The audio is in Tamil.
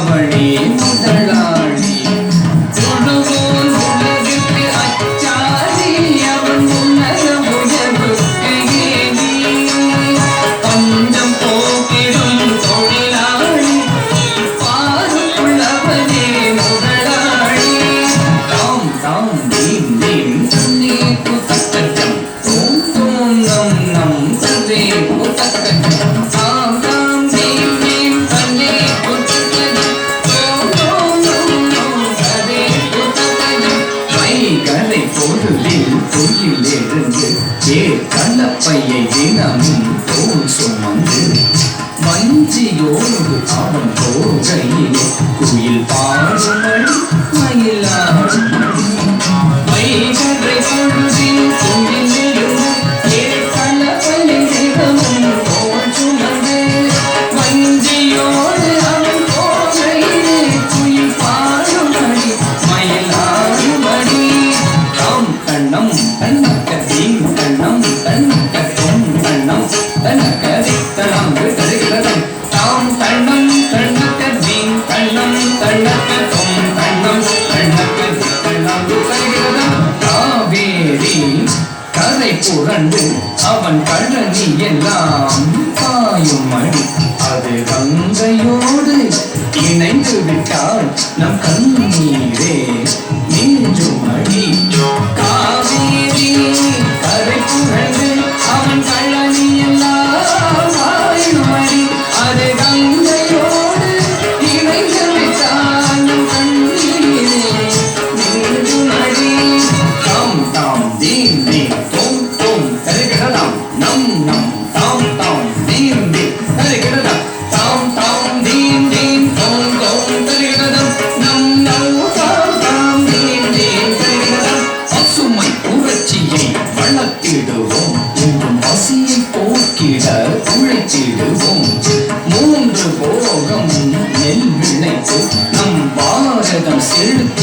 அவளே முதலாளி தொழுவோன் உலகிற்கு அச்சாரி அவன் உன்னத உயர்வு ஏவி பஞ்சம் போக்கிடும் தொழிலாளி பாருக்குள்ளவனே முதலாளி தாம் தாம் தீம் தீம் தன்னே புத்தக்கட்டம் தோம் தோம் நம் நம் தன்னே புத்தக்கட்டம் தாம் தாம் தீம் தீம் தன்னே புத்தக்கட்டம் தோம் தோம் நம் நம் தன்னே புத்தக்கட்டம் மைகரை பொருளில் தொழிலிருந்து கலப்பையை தினமும் தோல் சுமந்து வஞ்சியோடு அவன் போகையிலே குயில் பாடுமடி மயிலாடுமடி மைகரை பொழுதில் தொழிலிருந்து கலப்பையை தினமும் தோல் சுமந்து வஞ்சியோடு அவன் போகையிலே குயில் பாடுமடி மயிலாடுமடி தாம் கண்ணம் கண்ணக்கதீம் கண்ணம் கண்ணக்கத்தும் கண்ணம் கண்ணக்கதித்தனாங்கு கருகிறதம் தாம் கண்ணம் கண்ணக்கதீம் கண்ணம் கண்ணக்கத்தும் கண்ணம் கண்ணக்கதித்தனாங்கு கருகிறதம் காவேரி கரை புரண்டு அவன் கழனி எல்லாம் பாயும் மணி அது கங்கையோடு இணைந்து விட்டால் நம் கண்ணீரே நீஞ்சும் அடி காவேரி கரை புரண்டு அவன் கழனி எல்லாம் பாயும் மணி அது கங்கையோடு இணைந்து விட்டால் நம் கண்ணீரே நீஞ்சும் அடி தாம் தாம் தீம் தீம் தோம் தோம் கருகிறதாம் நம் நம் தாம் தாம் தீம் தீம் கருகிறதாம் தாம் தாம் தீம் தீம் தோம் தோம் கருகிறதாம் நம் நம் தாம் தாம் தீம் தீம் கருகிறதாம் பசுமை புரட்சியை வளர்த்திடுவோம் என்றும் பசியை போக்கிட உழைத்திடுவோம் மூன்று போகம் நெல் விளைத்து நம் பாரதம் செலுத்த